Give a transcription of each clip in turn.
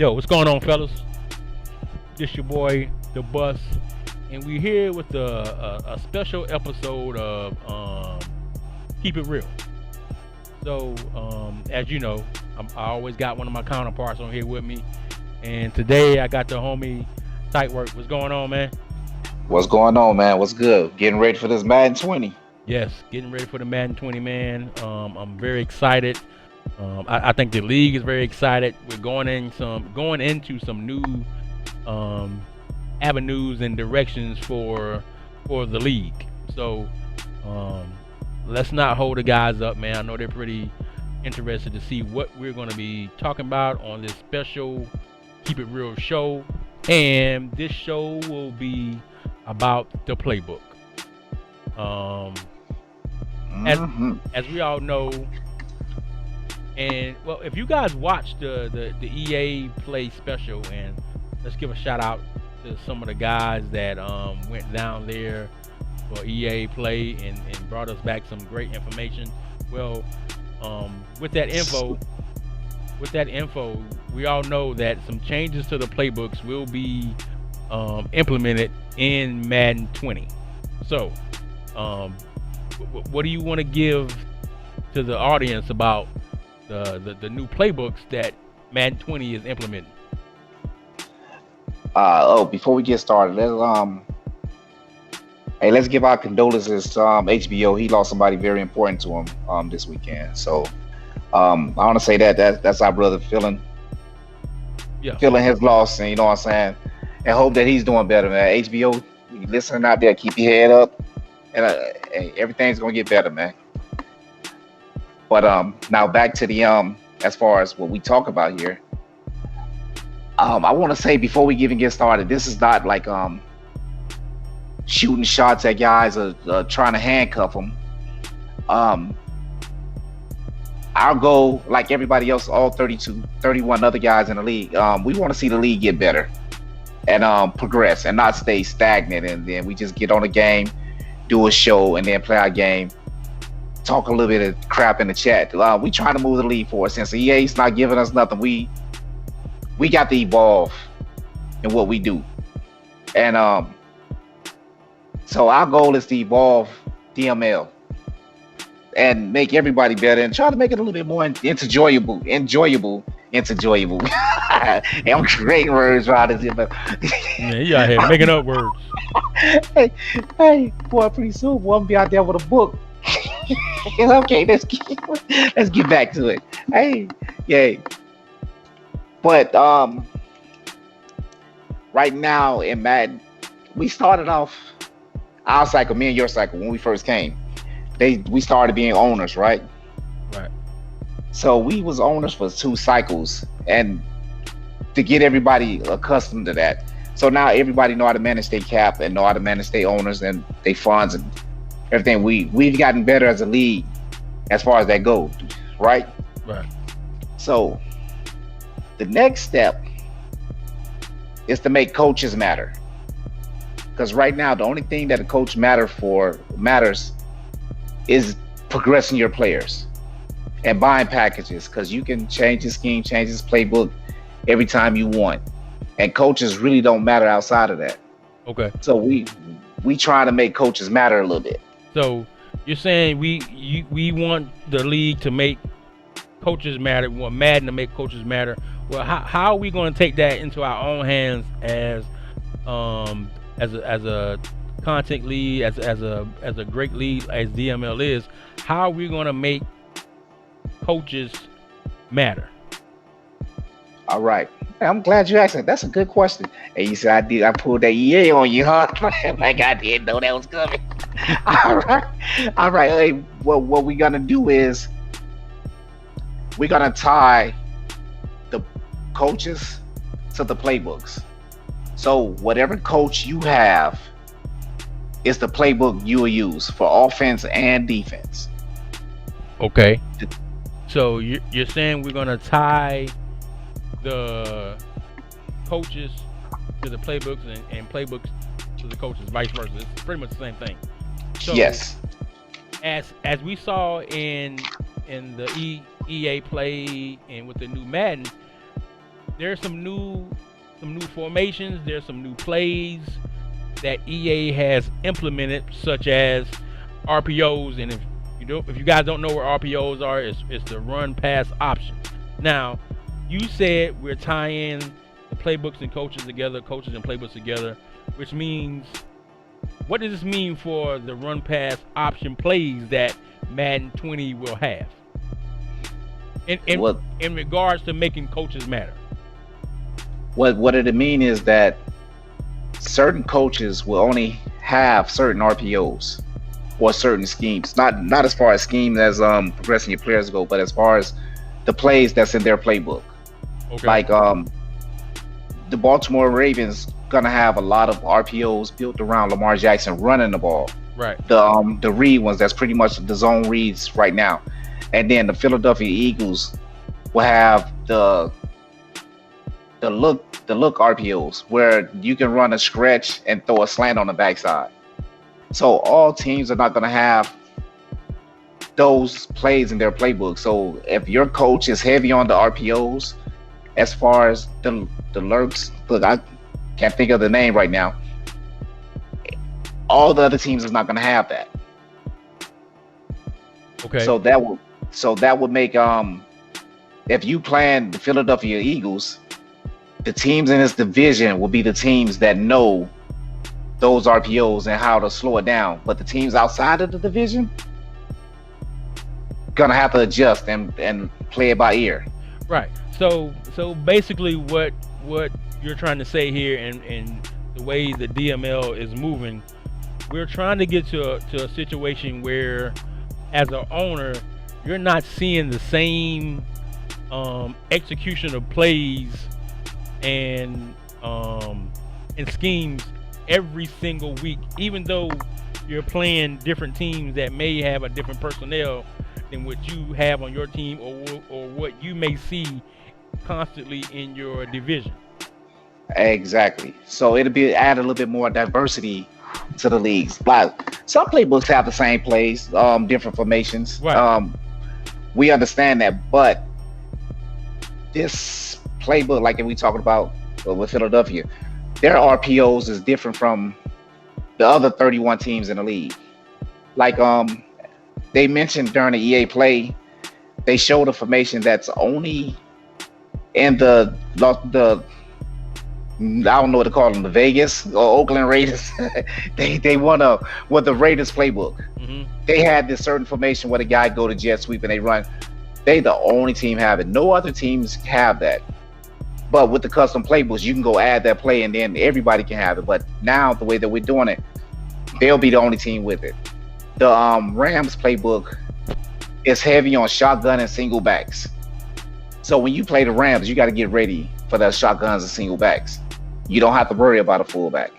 Yo, what's going on, fellas? This your boy, The Bus, and we here with a special episode of Keep It Real. So, as you know, I always got one of my counterparts on here with me, and today I got the homie Tight Work. What's going on, man? What's going on, man? What's good? Getting ready for this Madden 20. Yes, getting ready for the Madden 20, man. I'm very excited. I think the league is very excited. We're going into some new avenues and directions for the league. So let's not hold the guys up, man. I know they're pretty interested to see what we're going to be talking about on this special Keep It Real show. And this show will be about the playbook. As we all know, and well, if you guys watched the EA Play special, and let's give a shout out to some of the guys that went down there for EA Play and brought us back some great information. Well, with that info, we all know that some changes to the playbooks will be implemented in Madden 20. So, what do you want to give to the audience about the new playbooks that Madden 20 is implementing? Before we get started, let's give our condolences to HBO. He lost somebody very important to him this weekend. So I want to say that's our brother feeling his loss, and you know what I'm saying, and hope that he's doing better, man. HBO, you listening out there, keep your head up, and everything's gonna get better, man. But now back to the as far as what we talk about here. I want to say before we even get started, this is not like shooting shots at guys or trying to handcuff them. Our goal, like everybody else, all 31 other guys in the league, we want to see the league get better and progress and not stay stagnant. And then we just get on a game, do a show, and then play our game, talk a little bit of crap in the chat. We trying to move the league forward. Since EA's not giving us nothing, we got to evolve in what we do. And so our goal is to evolve DML and make everybody better and try to make it a little bit more enjoyable. I'm creating words right as if yeah, you out here making up words. hey, boy, pretty soon we'll be out there with a book. Okay, let's get back to it. Hey, yay. But right now in Madden, we started off our cycle, me and your cycle, when we first came. We started being owners, right? Right. So we was owners for 2 cycles, and to get everybody accustomed to that. So now everybody know how to manage their cap and know how to manage their owners and their funds and everything. We've gotten better as a league as far as that goes, right? Right. So the next step is to make coaches matter. Because right now, the only thing that a coach matters is progressing your players and buying packages, because you can change the scheme, change his playbook every time you want. And coaches really don't matter outside of that. Okay. So we try to make coaches matter a little bit. So you're saying we want the league to make coaches matter. We want Madden to make coaches matter. Well, how are we going to take that into our own hands as a content lead, as a great lead as DML is? How are we going to make coaches matter? All right. I'm glad you asked that. That's a good question. And you said I pulled that EA on you, huh? Like I didn't know that was coming. All right. Hey, what we're gonna do is we're gonna tie the coaches to the playbooks. So whatever coach you have is the playbook you will use for offense and defense. Okay. So you're saying we're gonna tie the coaches to the playbooks and playbooks to the coaches, vice versa. It's pretty much the same thing. So Yes. As we saw in the EA Play and with the new Madden, there's some new formations. There's some new plays that EA has implemented, such as RPOs. And if you guys don't know what RPOs are, it's the run pass option. Now, you said we're tying the playbooks and coaches and playbooks together, which means, what does this mean for the run pass option plays that Madden 20 will have? In regards to making coaches matter. What it mean is that certain coaches will only have certain RPOs or certain schemes. Not as far as schemes as progressing your players go, but as far as the plays that's in their playbook. Okay. Like the Baltimore Ravens gonna have a lot of RPOs built around Lamar Jackson running the ball. Right. The read ones, that's pretty much the zone reads right now. And then the Philadelphia Eagles will have the look RPOs where you can run a stretch and throw a slant on the backside. So all teams are not going to have those plays in their playbook. So if your coach is heavy on the RPOs, as far as the lurks, look, I can't think of the name right now. All the other teams is not going to have that. Okay. So that would make if you plan the Philadelphia Eagles, the teams in this division will be the teams that know those RPOs and how to slow it down. But the teams outside of the division gonna have to adjust and play it by ear. Right. So basically what you're trying to say here, and the way the DML is moving, we're trying to get to a situation where, as an owner, you're not seeing the same execution of plays and schemes every single week, even though you're playing different teams that may have a different personnel than what you have on your team, or what you may see constantly in your division. Exactly. So it'll be add a little bit more diversity to the leagues. Like some playbooks have the same plays, different formations. Right. We understand that, but this playbook, like we talked about with Philadelphia, their RPOs is different from the other 31 teams in the league. Like they mentioned during the EA play, they showed a formation that's only in the I don't know what to call them, the Vegas or Oakland Raiders. they won the Raiders playbook. Mm-hmm. They had this certain formation where the guy go to jet sweep and they run. They the only team have it. No other teams have that. But with the custom playbooks, you can go add that play and then everybody can have it. But now the way that we're doing it, they'll be the only team with it. The Rams playbook is heavy on shotgun and single backs. So when you play the Rams, you got to get ready for the shotguns and single backs. You don't have to worry about a fullback.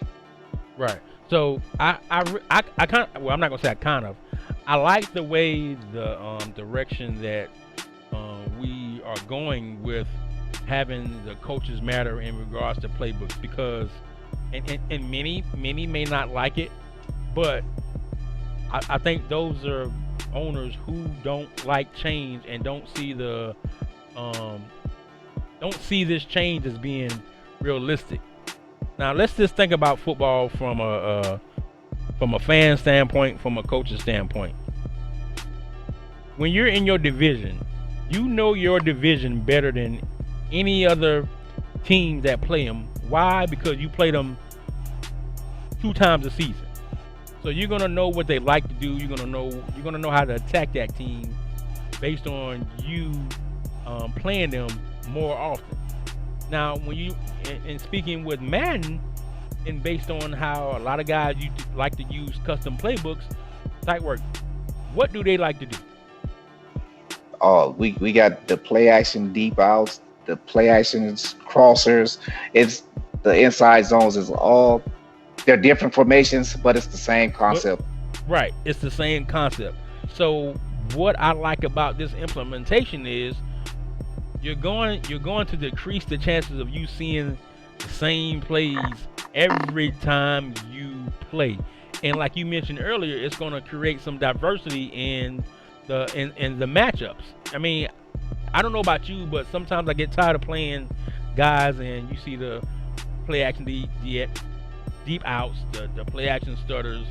Right. So I kind of, well, I'm not gonna say I kind of. I like the way the direction that we are going with having the coaches matter in regards to playbooks, because and many may not like it, but I think those are owners who don't like change and don't see this change as being realistic. Now let's just think about football from a fan standpoint, from a coach's standpoint. When you're in your division, you know your division better than any other team that play them. Why? Because you play them 2 times a season. So you're gonna know what they like to do. You're gonna know how to attack that team based on you playing them more often. Now, when you and speaking with Madden, and based on how a lot of guys you like to use custom playbooks, type work, what do they like to do? Oh, we got the play action deep outs, the play actions crossers. It's the inside zones is all. They're different formations, but it's the same concept. Right, it's the same concept. So what I like about this implementation is you're going to decrease the chances of you seeing the same plays every time you play. And like you mentioned earlier, it's going to create some diversity in the matchups. I mean, I don't know about you, but sometimes I get tired of playing guys, and you see the play action, the deep outs, the play action stutters,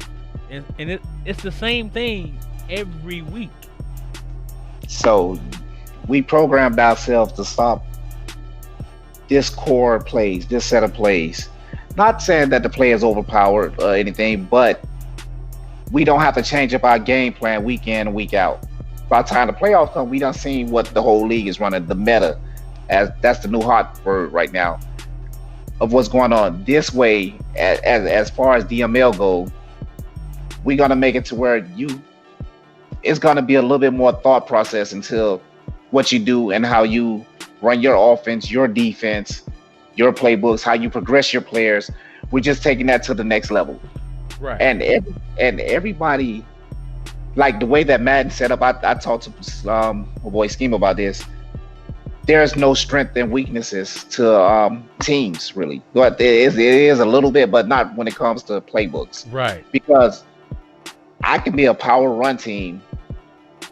and it's the same thing every week. So we programmed ourselves to stop this core plays, this set of plays. Not saying that the play is overpowered or anything, but we don't have to change up our game plan week in and week out. By the time the playoffs come, we done seen what the whole league is running, the meta, as that's the new hot word right now, of what's going on. This way, as far as DML go, we're gonna make it to where it's gonna be a little bit more thought process until what you do and how you run your offense, your defense, your playbooks, how you progress your players. We're just taking that to the next level. Right. And everybody, like the way that Madden set up, I talked to my boy Scheme about this. There's no strength and weaknesses to teams, really. But it is a little bit, but not when it comes to playbooks. Right. Because I can be a power run team,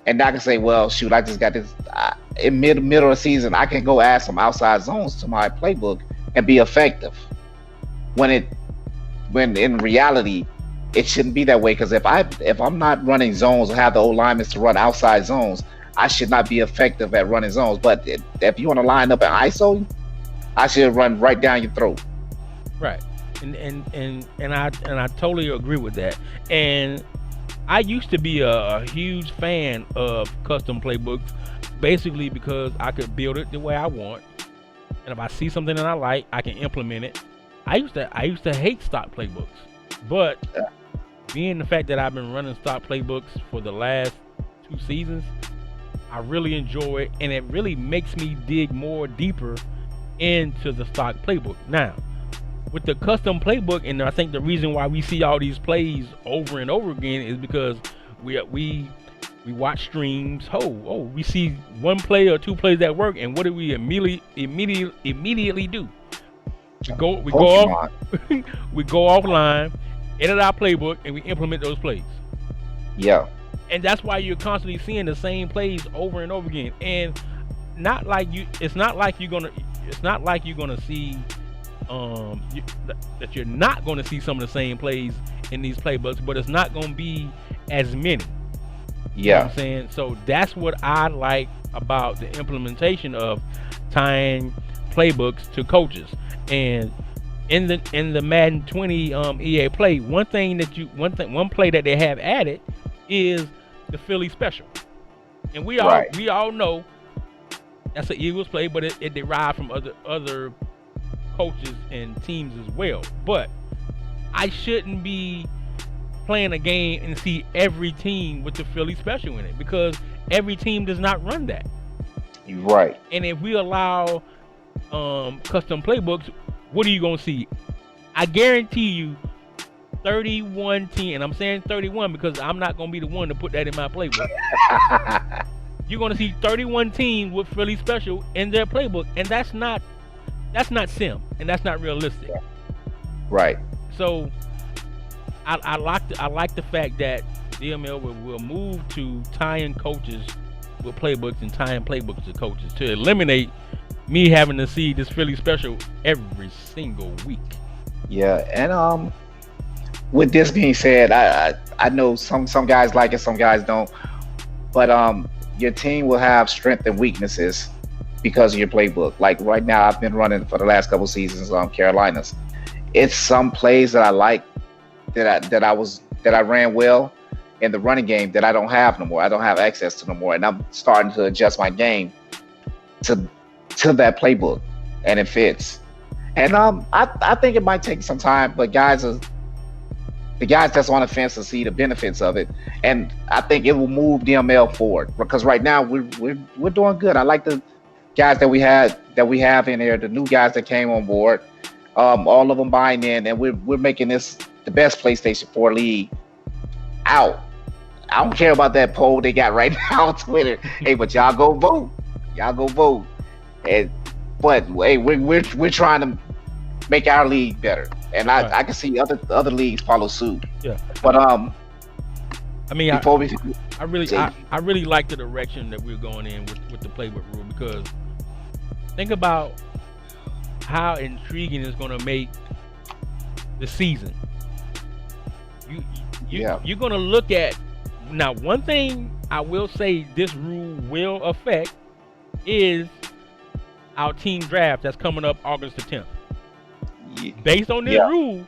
and I can say, well, shoot, I just got this. In middle of the season, I can go add some outside zones to my playbook and be effective. When in reality, it shouldn't be that way. Because if I'm not running zones or have the old linemen to run outside zones, I should not be effective at running zones. But if you want to line up an ISO, I should run right down your throat. Right. And I totally agree with that. And I used to be a huge fan of custom playbooks, basically because I could build it the way I want, and if I see something that I like, I can implement it. I used to hate stock playbooks, but being the fact that I've been running stock playbooks for the last 2 seasons, I really enjoy it, and it really makes me dig more deeper into the stock playbook. Now, with the custom playbook, and I think the reason why we see all these plays over and over again is because we watch streams. We see 1 play or 2 plays that work, and what do we immediately do? We go offline, edit our playbook, and we implement those plays. Yeah. And that's why you're constantly seeing the same plays over and over again. And it's not like you're gonna see that you're not going to see some of the same plays in these playbooks, but it's not going to be as many. You know what I'm saying? So that's what I like about the implementation of tying playbooks to coaches. And in the Madden 20 EA play, one play that they have added is the Philly special. And we all know that's an Eagles play, but it derived from other coaches and teams as well. But I shouldn't be playing a game and see every team with the Philly special in it, because every team does not run that. Right. And if we allow custom playbooks, what are you going to see? I guarantee you 31 teams, and I'm saying 31 because I'm not going to be the one to put that in my playbook. You're going to see 31 teams with Philly special in their playbook, and that's not sim, and that's not realistic. Right. So I like the fact that DML will move to tying coaches with playbooks and tying playbooks to coaches to eliminate me having to see this Philly special every single week. Yeah, and with this being said, I know some guys like it, some guys don't, but your team will have strength and weaknesses because of your playbook. Like right now, I've been running for the last couple seasons on Carolinas. It's some plays that I like that I ran well in the running game that I don't have no more. I don't have access to no more, and I'm starting to adjust my game to that playbook, and it fits. And I think it might take some time, but the guys that's on the fence will see the benefits of it, and I think it will move DML forward, because right now we're doing good. I like the guys that we have in there, the new guys that came on board, all of them buying in, and we're making this the best PlayStation 4 league out. I don't care about that poll they got right now on Twitter. Hey, but y'all go vote. But hey, we're trying to make our league better, and I can see other leagues follow suit. Yeah. But I mean, I really like the direction that we're going in with the playbook rule, because think about how intriguing it's going to make the season. You're going to look at now. One thing I will say this rule will affect is our team draft that's coming up August the 10th. Based on this rule,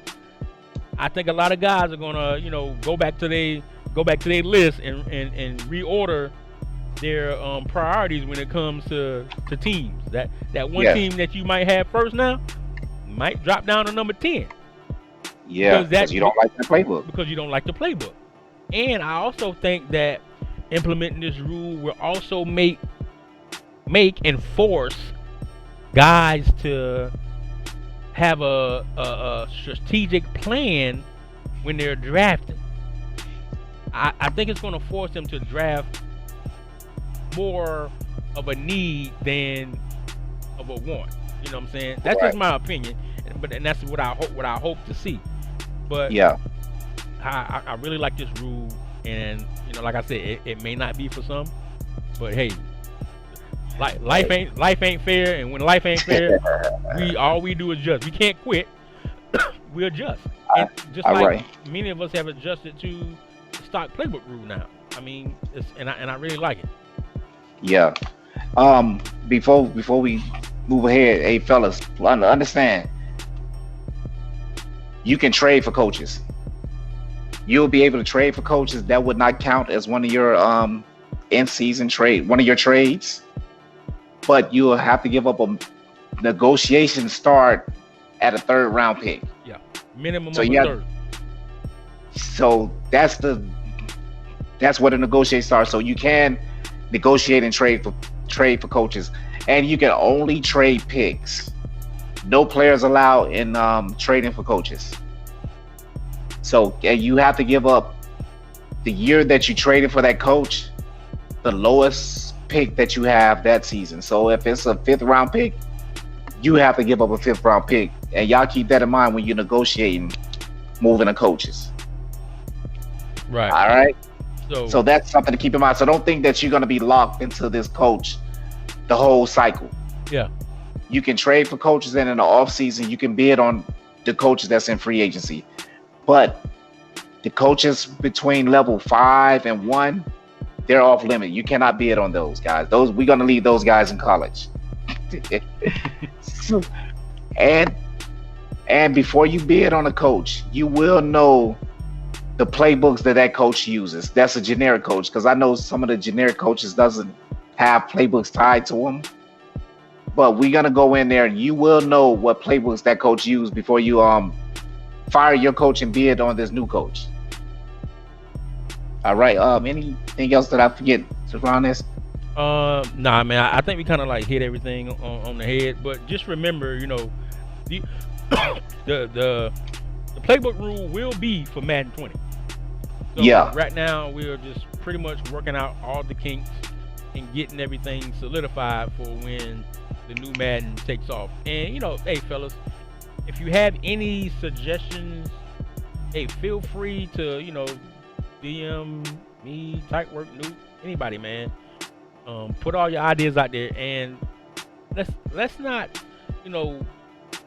I think a lot of guys are gonna, go back to their list and reorder their priorities when it comes to teams. That one team that you might have first now might drop down to number 10. Yeah, because you don't like the playbook. Because you don't like the playbook. And I also think that implementing this rule will also make and force guys to have a strategic plan when they're drafting. I think it's going to force them to draft more of a need than of a want. You know what I'm saying? That's just my opinion, and that's what I hope to see. But yeah, I really like this rule, and like I said, it may not be for some, but hey, life ain't fair, and when life ain't fair, all we do is adjust. We can't quit. We adjust, and just like many of us have adjusted to the stock playbook rule now. I mean, and I really like it. Yeah. Before we move ahead, hey fellas, understand. You can trade for coaches. You'll be able to trade for coaches. That would not count as one of your in-season trade, one of your trades. But you'll have to give up a negotiation start at a 3rd round pick. Yeah, minimum of a 3rd. So that's where the negotiation starts. So you can negotiate and trade for coaches, and you can only trade picks. No players allowed in trading for coaches. So you have to give up the year that you traded for that coach, the lowest pick that you have that season. So if it's a 5th round pick, you have to give up a 5th round pick. And y'all keep that in mind when you're negotiating moving the coaches. Right. All right. So that's something to keep in mind. So don't think that you're going to be locked into this coach the whole cycle. Yeah. You can trade for coaches, and in the off season, you can bid on the coaches that's in free agency. But the coaches between level 5 and 1, they're off limit. You cannot bid on those guys. We're going to leave those guys in college. And before you bid on a coach, you will know the playbooks that coach uses. That's a generic coach, because I know some of the generic coaches doesn't have playbooks tied to them. But we're gonna go in there, and you will know what playbooks that coach used before you fire your coach and bid on this new coach. All right. Anything else that I forget around this? Nah, man. I think we kind of like hit everything on the head. But just remember, the the playbook rule will be for Madden 20. So right now we're just pretty much working out all the kinks and getting everything solidified for when the new Madden takes off. And hey fellas, if you have any suggestions, hey, feel free to DM me, Tightwork, Newt, anybody, man. Put all your ideas out there, and let's not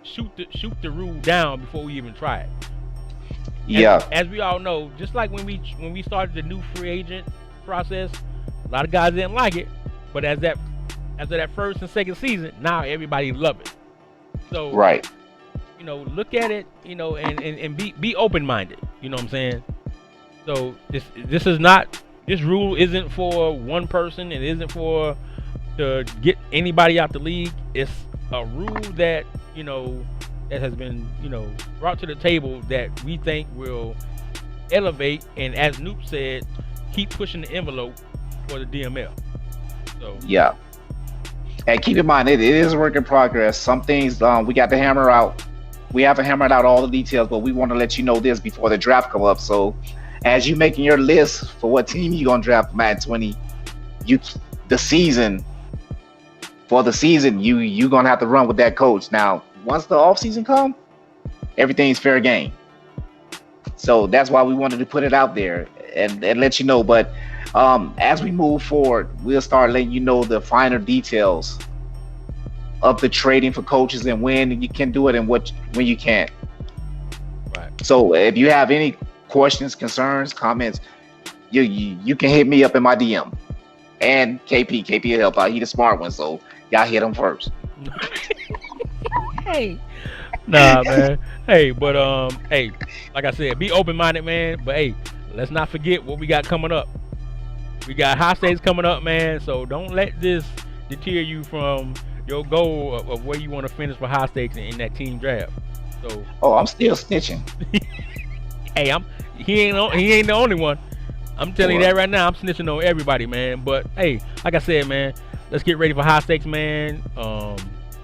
shoot the rule down before we even try it. As we all know, just like when we started the new free agent process, a lot of guys didn't like it, but after that first and second season, now everybody love it. So look at it, and be open-minded. You know what I'm saying? So this rule isn't for one person. It isn't to get anybody out the league. It's a rule that that has been brought to the table that we think will elevate, and as Noop said, keep pushing the envelope for the DML. So and keep in mind, it is a work in progress. Some things we got to hammer out. We haven't hammered out all the details, but we want to let you know this before the draft come up. So as you making your list for what team you gonna draft for Madden 20, you gonna have to run with that coach. Now, once the off season come, everything's fair game. So that's why we wanted to put it out there and let you know. But as we move forward, we'll start letting you know the finer details of the trading for coaches and when you can do it and when you can't. Right. So if you have any questions, concerns, comments, you can hit me up in my DM. And KP will help out. He the smart one, so y'all hit him first. Hey. Nah, man. Hey, but hey, like I said, be open minded, man. But hey, let's not forget what we got coming up. We got high stakes coming up, man. So don't let this deter you from your goal of where you want to finish for high stakes in that team draft. So I'm still snitching. Hey, he ain't the only one. I'm telling you that right now. I'm snitching on everybody, man. But hey, like I said, man, let's get ready for high stakes, man.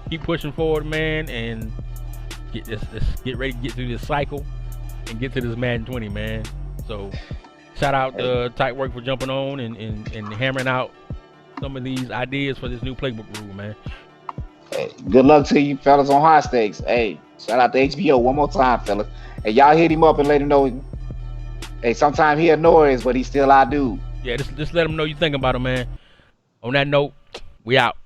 Keep pushing forward, man, and let's get ready to get through this cycle and get to this Madden 20, man. So shout out to Tight Work for jumping on and hammering out some of these ideas for this new playbook rule, man. Hey, good luck to you fellas on high stakes. Hey, shout out to HBO one more time, fellas. Hey, y'all hit him up and let him know. Hey, sometimes he annoys, but he's still our dude. Yeah, just let him know you think about him, man. On that note, we out.